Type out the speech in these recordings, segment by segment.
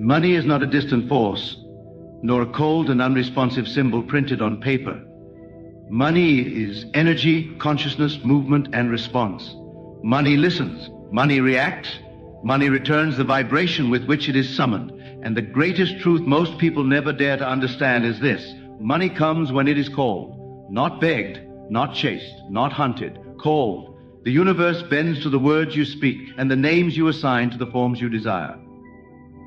Money is not a distant force, nor a cold and unresponsive symbol printed on paper. Money is energy, consciousness, movement, and response. Money listens. Money reacts. Money returns the vibration with which it is summoned. And the greatest truth most people never dare to understand is this: money comes when it is called, not begged, not chased, not hunted, called. The universe bends to the words you speak and the names you assign to the forms you desire.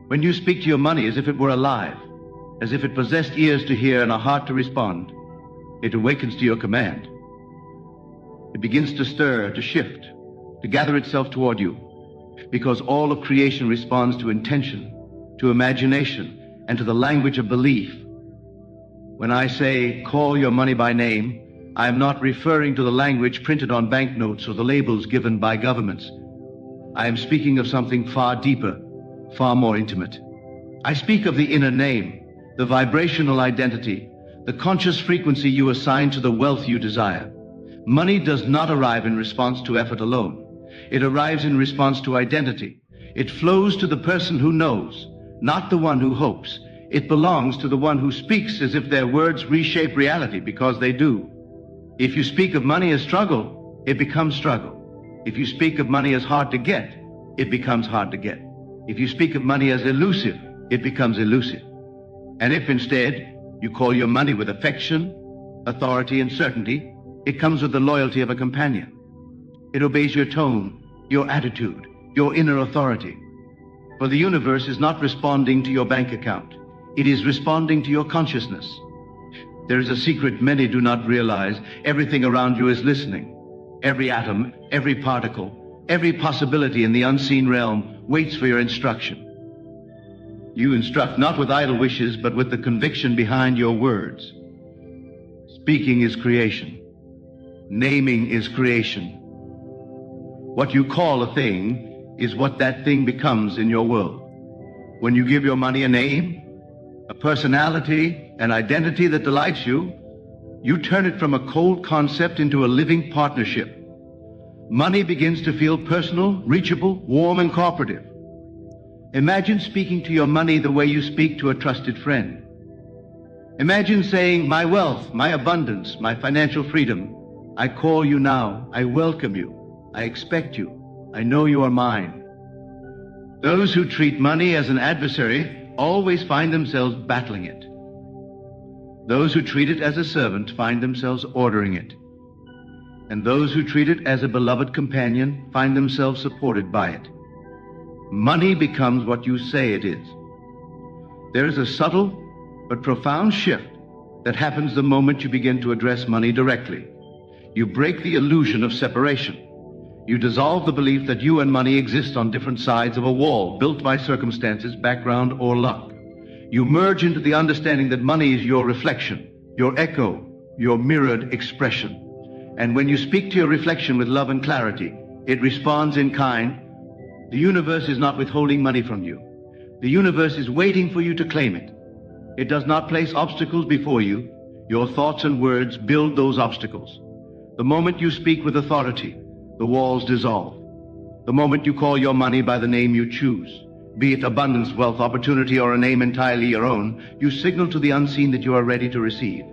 When you speak to your money as if it were alive, as if it possessed ears to hear and a heart to respond, it awakens to your command. It begins to stir, to shift, to gather itself toward you, because all of creation responds to intention, to imagination, and to the language of belief. When I say, call your money by name, I am not referring to the language printed on banknotes or the labels given by governments. I am speaking of something far deeper, far more intimate. I speak of the inner name, the vibrational identity, the conscious frequency you assign to the wealth you desire. Money does not arrive in response to effort alone. It arrives in response to identity. It flows to the person who knows, not the one who hopes. It belongs to the one who speaks as if their words reshape reality, because they do. If you speak of money as struggle, it becomes struggle. If you speak of money as hard to get, it becomes hard to get. If you speak of money as elusive, it becomes elusive. And if instead you call your money with affection, authority, and certainty, it comes with the loyalty of a companion. It obeys your tone, your attitude, your inner authority. For the universe is not responding to your bank account. It is responding to your consciousness. There is a secret many do not realize. Everything around you is listening. Every atom, every particle, every possibility in the unseen realm waits for your instruction. You instruct not with idle wishes, but with the conviction behind your words. Speaking is creation. Naming is creation. What you call a thing is what that thing becomes in your world. When you give your money a name, a personality, an identity that delights you, you turn it from a cold concept into a living partnership. Money begins to feel personal, reachable, warm, and cooperative. Imagine speaking to your money the way you speak to a trusted friend. Imagine saying, my wealth, my abundance, my financial freedom, I call you now, I welcome you, I expect you, I know you are mine. Those who treat money as an adversary always find themselves battling it. Those who treat it as a servant find themselves ordering it. And those who treat it as a beloved companion find themselves supported by it. Money becomes what you say it is. There is a subtle but profound shift that happens the moment you begin to address money directly. You break the illusion of separation. You dissolve the belief that you and money exist on different sides of a wall built by circumstances, background, or luck. You merge into the understanding that money is your reflection, your echo, your mirrored expression. And when you speak to your reflection with love and clarity, it responds in kind. The universe is not withholding money from you. The universe is waiting for you to claim it. It does not place obstacles before you. Your thoughts and words build those obstacles. The moment you speak with authority, the walls dissolve. The moment you call your money by the name you choose, be it abundance, wealth, opportunity, or a name entirely your own, you signal to the unseen that you are ready to receive.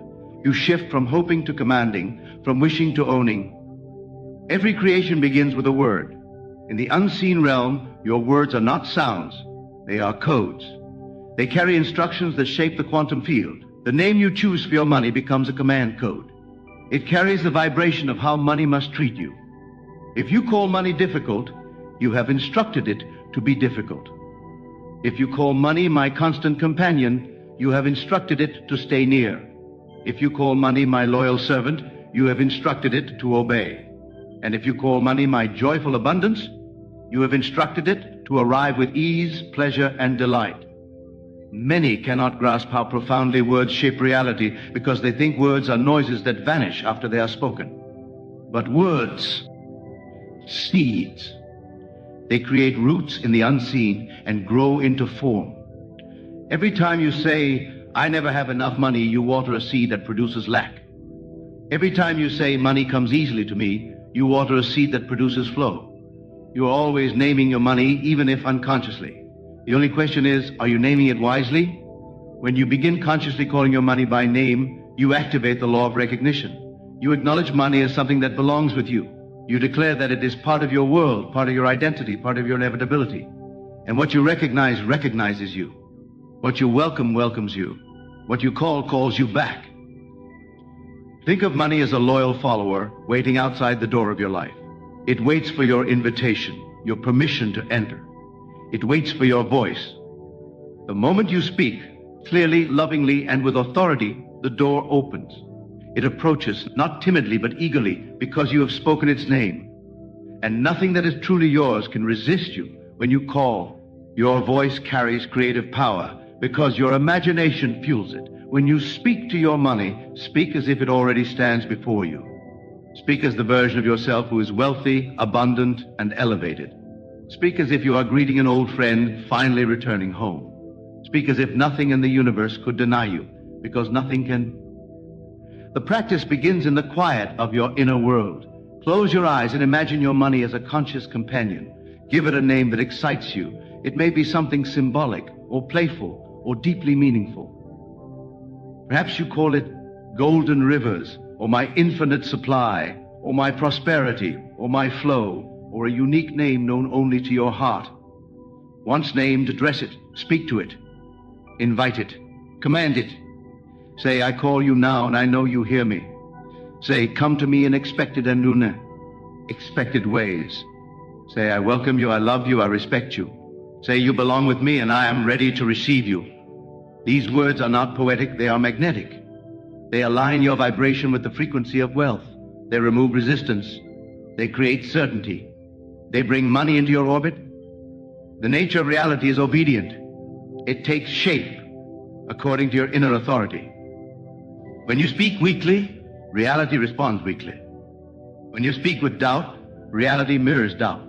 You shift from hoping to commanding, from wishing to owning. Every creation begins with a word. In the unseen realm, your words are not sounds, they are codes. They carry instructions that shape the quantum field. The name you choose for your money becomes a command code. It carries the vibration of how money must treat you. If you call money difficult, you have instructed it to be difficult. If you call money my constant companion, you have instructed it to stay near. If you call money my loyal servant, you have instructed it to obey. And if you call money my joyful abundance, you have instructed it to arrive with ease, pleasure, and delight. Many cannot grasp how profoundly words shape reality because they think words are noises that vanish after they are spoken. But words, seeds. They create roots in the unseen and grow into form. Every time you say, I never have enough money, you water a seed that produces lack. Every time you say, money comes easily to me, you water a seed that produces flow. You are always naming your money, even if unconsciously. The only question is, are you naming it wisely? When you begin consciously calling your money by name, you activate the law of recognition. You acknowledge money as something that belongs with you. You declare that it is part of your world, part of your identity, part of your inevitability. And what you recognize recognizes you. What you welcome welcomes you. What you call calls you back. Think of money as a loyal follower waiting outside the door of your life. It waits for your invitation, your permission to enter. It waits for your voice. The moment you speak, clearly, lovingly, and with authority, the door opens. It approaches, not timidly, but eagerly, because you have spoken its name. And nothing that is truly yours can resist you when you call. Your voice carries creative power, because your imagination fuels it. When you speak to your money, speak as if it already stands before you. Speak as the version of yourself who is wealthy, abundant, and elevated. Speak as if you are greeting an old friend finally returning home. Speak as if nothing in the universe could deny you, because nothing can. The practice begins in the quiet of your inner world. Close your eyes and imagine your money as a conscious companion. Give it a name that excites you. It may be something symbolic, or playful, or deeply meaningful. Perhaps you call it golden rivers, or my infinite supply, or my prosperity, or my flow, or a unique name known only to your heart. Once named, address it, speak to it, invite it, command it. Say, I call you now and I know you hear me. Say, come to me in expected and expected ways. Say, I welcome you, I love you, I respect you. Say, you belong with me and I am ready to receive you. These words are not poetic, they are magnetic. They align your vibration with the frequency of wealth. They remove resistance. They create certainty. They bring money into your orbit. The nature of reality is obedient. It takes shape according to your inner authority. When you speak weakly, reality responds weakly. When you speak with doubt, reality mirrors doubt.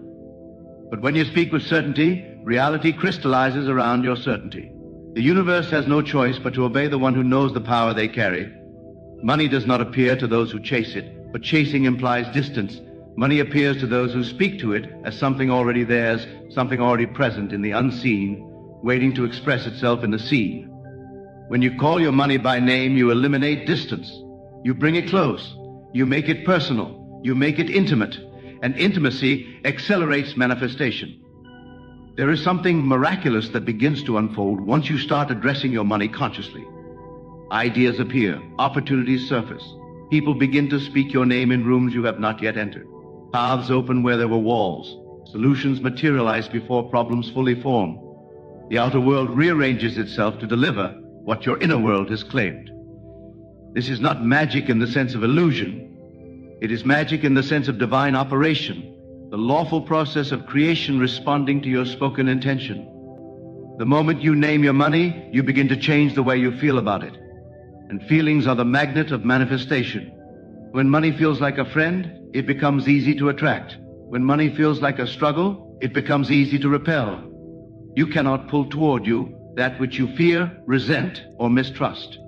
But when you speak with certainty, reality crystallizes around your certainty. The universe has no choice but to obey the one who knows the power they carry. Money does not appear to those who chase it, but chasing implies distance. Money appears to those who speak to it as something already theirs, something already present in the unseen, waiting to express itself in the seen. When you call your money by name, you eliminate distance. You bring it close. You make it personal. You make it intimate. And intimacy accelerates manifestation. There is something miraculous that begins to unfold once you start addressing your money consciously. Ideas appear. Opportunities surface. People begin to speak your name in rooms you have not yet entered. Paths open where there were walls. Solutions materialize before problems fully form. The outer world rearranges itself to deliver what your inner world has claimed. This is not magic in the sense of illusion. It is magic in the sense of divine operation, the lawful process of creation responding to your spoken intention. The moment you name your money, you begin to change the way you feel about it. And feelings are the magnet of manifestation. When money feels like a friend, it becomes easy to attract. When money feels like a struggle, it becomes easy to repel. You cannot pull toward you that which you fear, resent, or mistrust.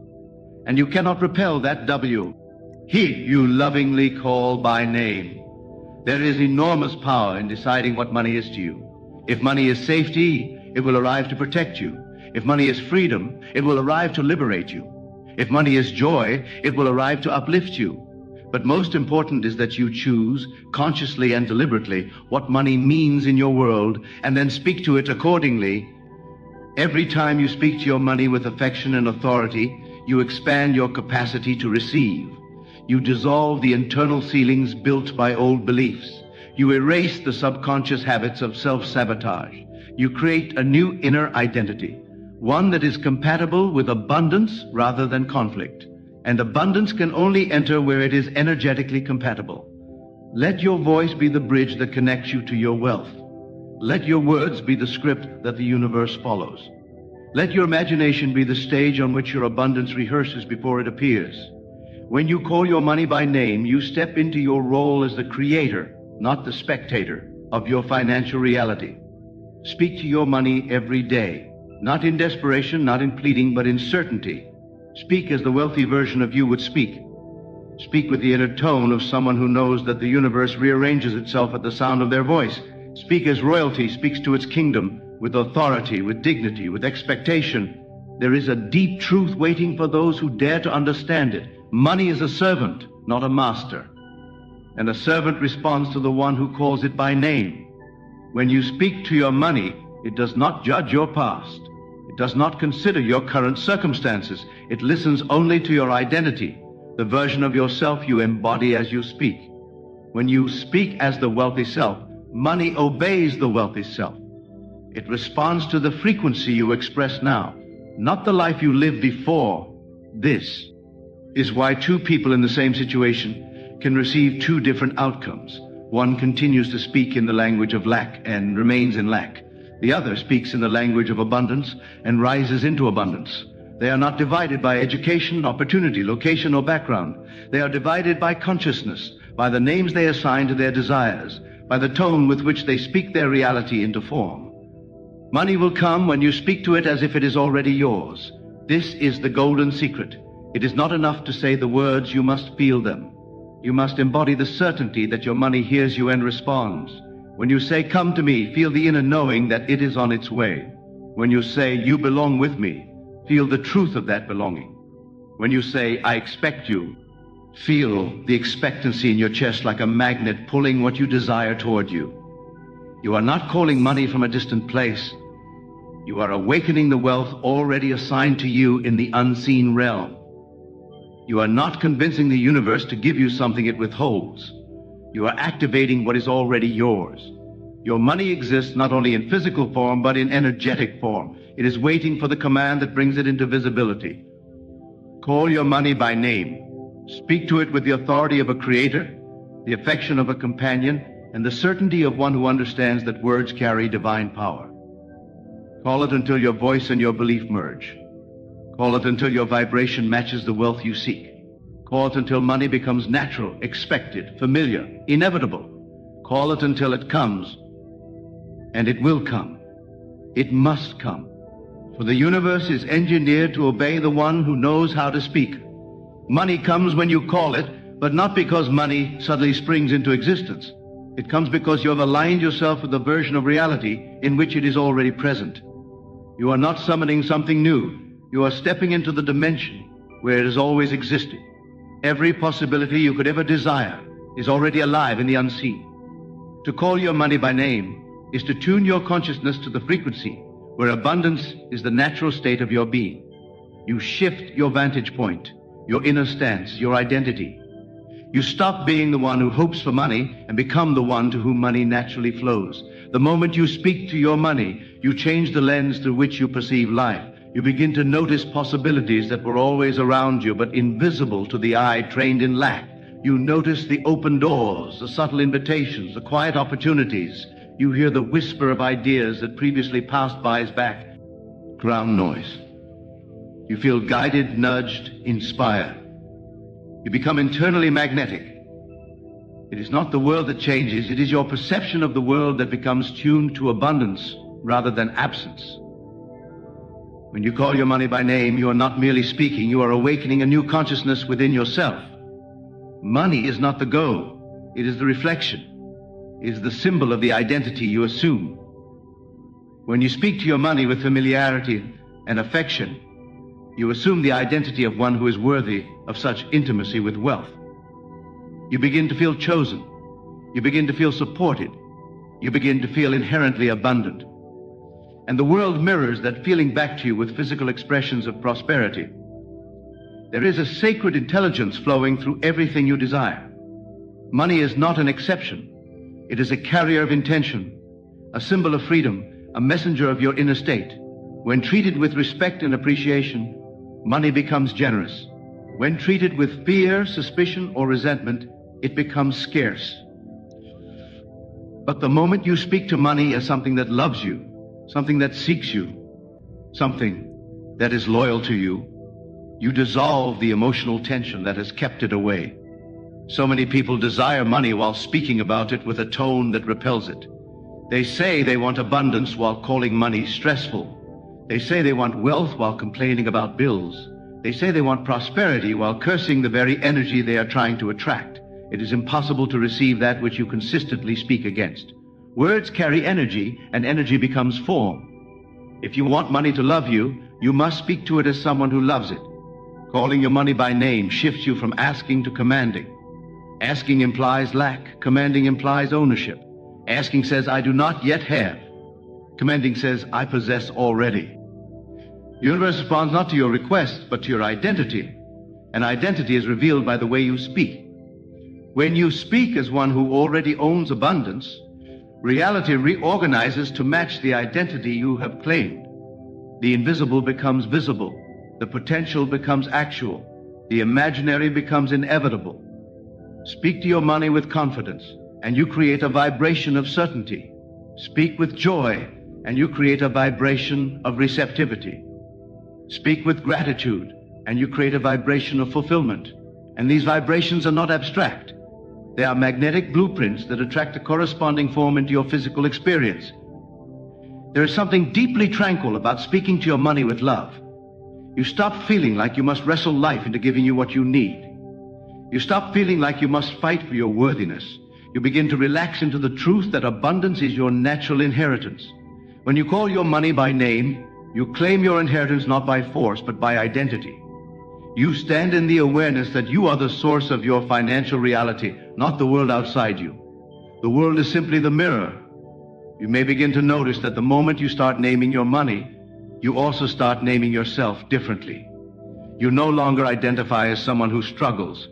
And you cannot repel that He you lovingly call by name. There is enormous power in deciding what money is to you. If money is safety, it will arrive to protect you. If money is freedom, it will arrive to liberate you. If money is joy, it will arrive to uplift you. But most important is that you choose, consciously and deliberately, what money means in your world, and then speak to it accordingly. Every time you speak to your money with affection and authority, you expand your capacity to receive. You dissolve the internal ceilings built by old beliefs. You erase the subconscious habits of self-sabotage. You create a new inner identity, one that is compatible with abundance rather than conflict. And abundance can only enter where it is energetically compatible. Let your voice be the bridge that connects you to your wealth. Let your words be the script that the universe follows. Let your imagination be the stage on which your abundance rehearses before it appears. When you call your money by name, you step into your role as the creator, not the spectator, of your financial reality. Speak to your money every day, not in desperation, not in pleading, but in certainty. Speak as the wealthy version of you would speak. Speak with the inner tone of someone who knows that the universe rearranges itself at the sound of their voice. Speak as royalty speaks to its kingdom, with authority, with dignity, with expectation. There is a deep truth waiting for those who dare to understand it. Money is a servant, not a master. And a servant responds to the one who calls it by name. When you speak to your money, it does not judge your past. It does not consider your current circumstances. It listens only to your identity, the version of yourself you embody as you speak. When you speak as the wealthy self, money obeys the wealthy self. It responds to the frequency you express now, not the life you lived before. This is why two people in the same situation can receive two different outcomes. One continues to speak in the language of lack and remains in lack. The other speaks in the language of abundance and rises into abundance. They are not divided by education, opportunity, location, or background. They are divided by consciousness, by the names they assign to their desires, by the tone with which they speak their reality into form. Money will come when you speak to it as if it is already yours. This is the golden secret. It is not enough to say the words, you must feel them. You must embody the certainty that your money hears you and responds. When you say, come to me, feel the inner knowing that it is on its way. When you say, you belong with me, feel the truth of that belonging. When you say, I expect you, feel the expectancy in your chest like a magnet pulling what you desire toward you. You are not calling money from a distant place. You are awakening the wealth already assigned to you in the unseen realm. You are not convincing the universe to give you something it withholds. You are activating what is already yours. Your money exists not only in physical form, but in energetic form. It is waiting for the command that brings it into visibility. Call your money by name. Speak to it with the authority of a creator, the affection of a companion, and the certainty of one who understands that words carry divine power. Call it until your voice and your belief merge. Call it until your vibration matches the wealth you seek. Call it until money becomes natural, expected, familiar, inevitable. Call it until it comes, and it will come. It must come. For the universe is engineered to obey the one who knows how to speak. Money comes when you call it, but not because money suddenly springs into existence. It comes because you have aligned yourself with a version of reality in which it is already present. You are not summoning something new. You are stepping into the dimension where it has always existed. Every possibility you could ever desire is already alive in the unseen. To call your money by name is to tune your consciousness to the frequency where abundance is the natural state of your being. You shift your vantage point, your inner stance, your identity. You stop being the one who hopes for money and become the one to whom money naturally flows. The moment you speak to your money, you change the lens through which you perceive life. You begin to notice possibilities that were always around you but invisible to the eye trained in lack. You notice the open doors, the subtle invitations, the quiet opportunities. You hear the whisper of ideas that previously passed by as background noise. You feel guided, nudged, inspired. You become internally magnetic. It is not the world that changes, it is your perception of the world that becomes tuned to abundance rather than absence. When you call your money by name, you are not merely speaking, you are awakening a new consciousness within yourself. Money is not the goal, it is the reflection. It is the symbol of the identity you assume. When you speak to your money with familiarity and affection, you assume the identity of one who is worthy of such intimacy with wealth. You begin to feel chosen. You begin to feel supported. You begin to feel inherently abundant. And the world mirrors that feeling back to you with physical expressions of prosperity. There is a sacred intelligence flowing through everything you desire. Money is not an exception. It is a carrier of intention, a symbol of freedom, a messenger of your inner state. When treated with respect and appreciation, money becomes generous. When treated with fear, suspicion, or resentment, it becomes scarce. But the moment you speak to money as something that loves you, something that seeks you, something that is loyal to you, you dissolve the emotional tension that has kept it away. So many people desire money while speaking about it with a tone that repels it. They say they want abundance while calling money stressful. They say they want wealth while complaining about bills. They say they want prosperity while cursing the very energy they are trying to attract. It is impossible to receive that which you consistently speak against. Words carry energy, and energy becomes form. If you want money to love you, you must speak to it as someone who loves it. Calling your money by name shifts you from asking to commanding. Asking implies lack. Commanding implies ownership. Asking says, I do not yet have. Commanding says, I possess already. The universe responds not to your request, but to your identity. And identity is revealed by the way you speak. When you speak as one who already owns abundance, reality reorganizes to match the identity you have claimed. The invisible becomes visible. The potential becomes actual. The imaginary becomes inevitable. Speak to your money with confidence, and you create a vibration of certainty. Speak with joy, and you create a vibration of receptivity. Speak with gratitude, and you create a vibration of fulfillment. And these vibrations are not abstract. They are magnetic blueprints that attract a corresponding form into your physical experience. There is something deeply tranquil about speaking to your money with love. You stop feeling like you must wrestle life into giving you what you need. You stop feeling like you must fight for your worthiness. You begin to relax into the truth that abundance is your natural inheritance. When you call your money by name, you claim your inheritance not by force, but by identity. You stand in the awareness that you are the source of your financial reality, not the world outside you. The world is simply the mirror. You may begin to notice that the moment you start naming your money, you also start naming yourself differently. You no longer identify as someone who struggles.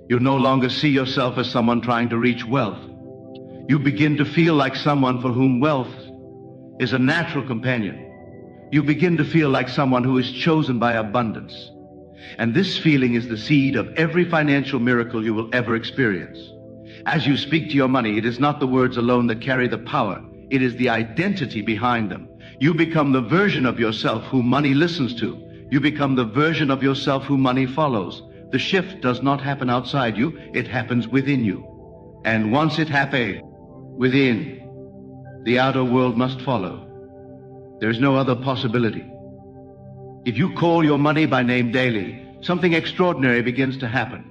You no longer see yourself as someone trying to reach wealth. You begin to feel like someone for whom wealth is a natural companion. You begin to feel like someone who is chosen by abundance. And this feeling is the seed of every financial miracle you will ever experience. As you speak to your money, it is not the words alone that carry the power. It is the identity behind them. You become the version of yourself whom money listens to. You become the version of yourself whom money follows. The shift does not happen outside you, it happens within you. And once it happens within, the outer world must follow. There is no other possibility. If you call your money by name daily, something extraordinary begins to happen.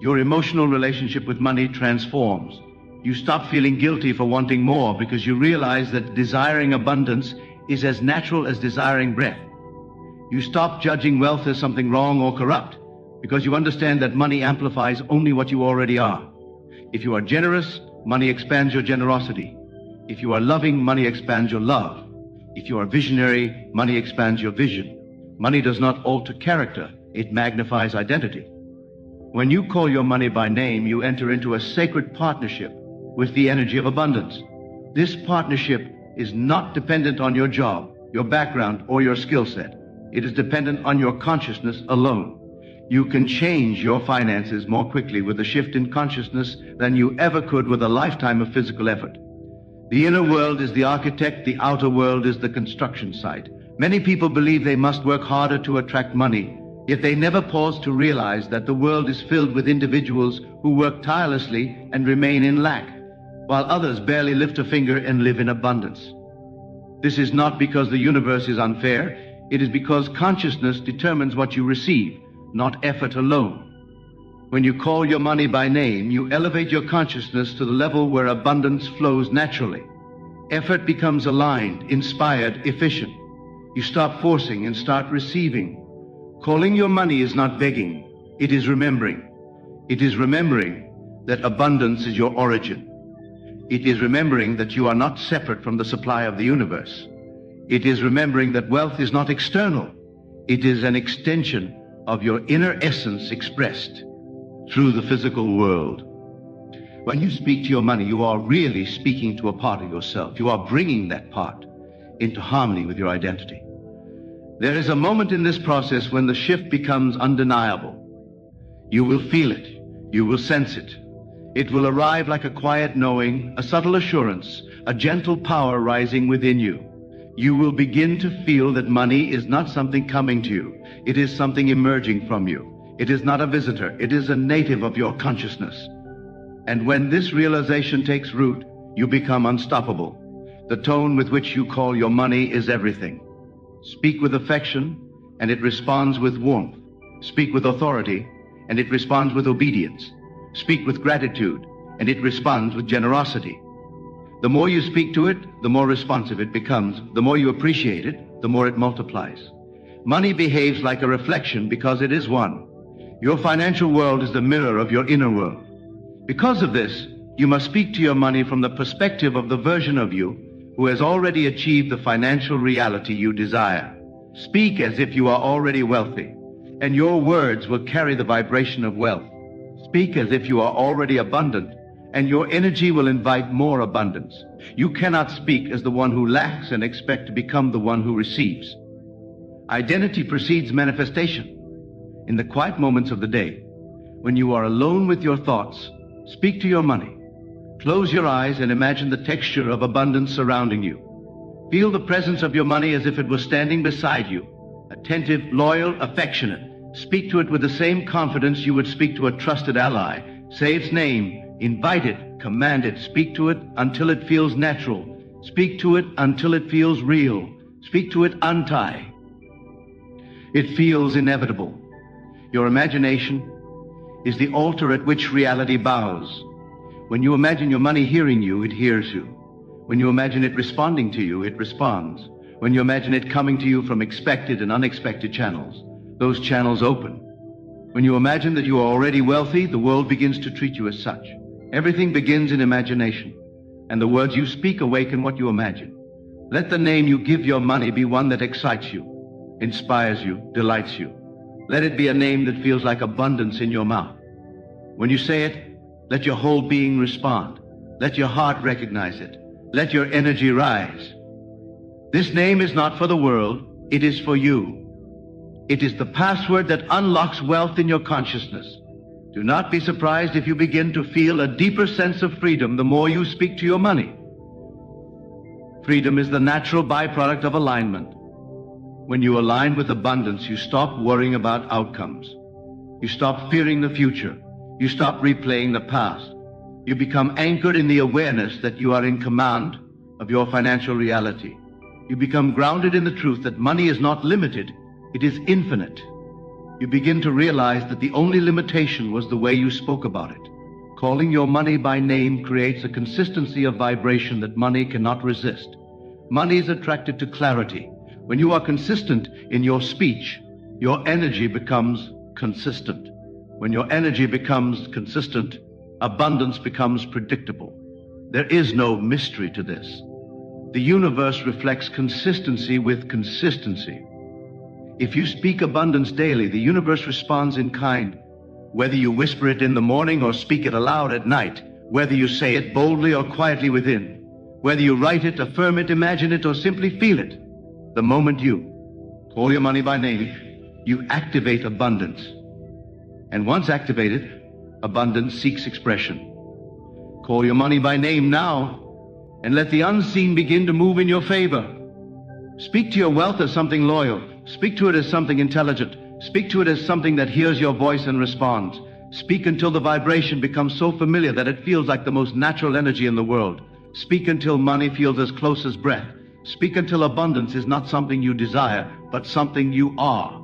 Your emotional relationship with money transforms. You stop feeling guilty for wanting more because you realize that desiring abundance is as natural as desiring breath. You stop judging wealth as something wrong or corrupt because you understand that money amplifies only what you already are. If you are generous, money expands your generosity. If you are loving, money expands your love. If you are visionary, money expands your vision. Money does not alter character, it magnifies identity. When you call your money by name, you enter into a sacred partnership with the energy of abundance. This partnership is not dependent on your job, your background, or your skill set. It is dependent on your consciousness alone. You can change your finances more quickly with a shift in consciousness than you ever could with a lifetime of physical effort. The inner world is the architect, the outer world is the construction site. Many people believe they must work harder to attract money, yet they never pause to realize that the world is filled with individuals who work tirelessly and remain in lack, while others barely lift a finger and live in abundance. This is not because the universe is unfair, it is because consciousness determines what you receive, not effort alone. When you call your money by name, you elevate your consciousness to the level where abundance flows naturally. Effort becomes aligned, inspired, efficient. You stop forcing and start receiving. Calling your money is not begging, it is remembering. It is remembering that abundance is your origin. It is remembering that you are not separate from the supply of the universe. It is remembering that wealth is not external. It is an extension of your inner essence expressed through the physical world. When you speak to your money, you are really speaking to a part of yourself. You are bringing that part into harmony with your identity. There is a moment in this process when the shift becomes undeniable. You will feel it. You will sense it. It will arrive like a quiet knowing, a subtle assurance, a gentle power rising within you. You will begin to feel that money is not something coming to you. It is something emerging from you. It is not a visitor. It is a native of your consciousness. And when this realization takes root, you become unstoppable. The tone with which you call your money is everything. Speak with affection, and it responds with warmth. Speak with authority, and it responds with obedience. Speak with gratitude, and it responds with generosity. The more you speak to it, the more responsive it becomes. The more you appreciate it, the more it multiplies. Money behaves like a reflection because it is one. Your financial world is the mirror of your inner world. Because of this, you must speak to your money from the perspective of the version of you who has already achieved the financial reality you desire. Speak as if you are already wealthy, and your words will carry the vibration of wealth. Speak as if you are already abundant, and your energy will invite more abundance. You cannot speak as the one who lacks and expect to become the one who receives. Identity precedes manifestation. In the quiet moments of the day, when you are alone with your thoughts, speak to your money. Close your eyes and imagine the texture of abundance surrounding you. Feel the presence of your money as if it was standing beside you. Attentive, loyal, affectionate. Speak to it with the same confidence you would speak to a trusted ally. Say its name, invite it, command it, speak to it until it feels natural. Speak to it until it feels real. Speak to it untie. It feels inevitable. Your imagination is the altar at which reality bows. When you imagine your money hearing you, it hears you. When you imagine it responding to you, it responds. When you imagine it coming to you from expected and unexpected channels, those channels open. When you imagine that you are already wealthy, the world begins to treat you as such. Everything begins in imagination, and the words you speak awaken what you imagine. Let the name you give your money be one that excites you, inspires you, delights you. Let it be a name that feels like abundance in your mouth. When you say it, let your whole being respond. Let your heart recognize it. Let your energy rise. This name is not for the world, it is for you. It is the password that unlocks wealth in your consciousness. Do not be surprised if you begin to feel a deeper sense of freedom the more you speak to your money. Freedom is the natural byproduct of alignment. When you align with abundance, you stop worrying about outcomes. You stop fearing the future. You stop replaying the past. You become anchored in the awareness that you are in command of your financial reality. You become grounded in the truth that money is not limited, it is infinite. You begin to realize that the only limitation was the way you spoke about it. Calling your money by name creates a consistency of vibration that money cannot resist. Money is attracted to clarity. When you are consistent in your speech, your energy becomes consistent. When your energy becomes consistent, abundance becomes predictable. There is no mystery to this. The universe reflects consistency with consistency. If you speak abundance daily, the universe responds in kind. Whether you whisper it in the morning or speak it aloud at night, whether you say it boldly or quietly within, whether you write it, affirm it, imagine it, or simply feel it, the moment you call your money by name, you activate abundance. And once activated, abundance seeks expression. Call your money by name now, and let the unseen begin to move in your favor. Speak to your wealth as something loyal. Speak to it as something intelligent. Speak to it as something that hears your voice and responds. Speak until the vibration becomes so familiar that it feels like the most natural energy in the world. Speak until money feels as close as breath. Speak until abundance is not something you desire, but something you are.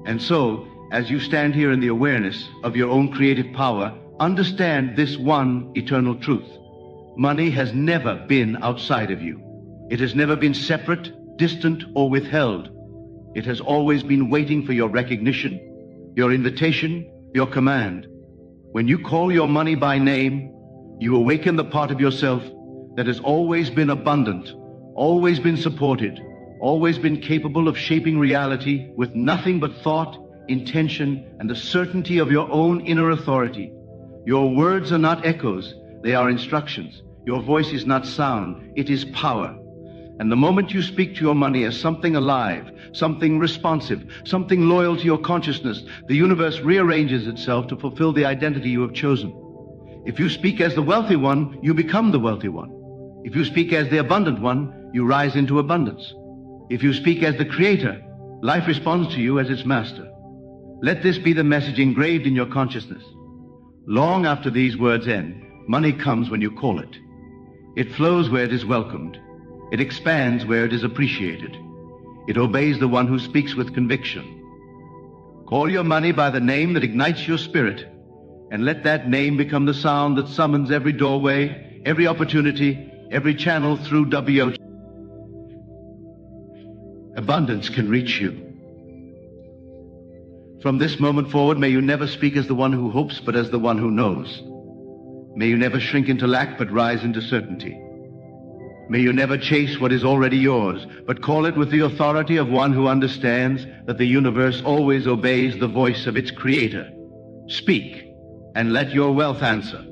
And so, as you stand here in the awareness of your own creative power, understand this one eternal truth. Money has never been outside of you. It has never been separate, distant, or withheld. It has always been waiting for your recognition, your invitation, your command. When you call your money by name, you awaken the part of yourself that has always been abundant, always been supported, always been capable of shaping reality with nothing but thought, intention, and the certainty of your own inner authority. Your words are not echoes, they are instructions. Your voice is not sound, it is power. And the moment you speak to your money as something alive, something responsive, something loyal to your consciousness, the universe rearranges itself to fulfill the identity you have chosen. If you speak as the wealthy one, you become the wealthy one. If you speak as the abundant one, you rise into abundance. If you speak as the creator, life responds to you as its master. Let this be the message engraved in your consciousness. Long after these words end, money comes when you call it. It flows where it is welcomed. It expands where it is appreciated. It obeys the one who speaks with conviction. Call your money by the name that ignites your spirit, and let that name become the sound that summons every doorway, every opportunity, every channel through WO. Abundance can reach you. From this moment forward, may you never speak as the one who hopes, but as the one who knows. May you never shrink into lack, but rise into certainty. May you never chase what is already yours, but call it with the authority of one who understands that the universe always obeys the voice of its creator. Speak, and let your wealth answer.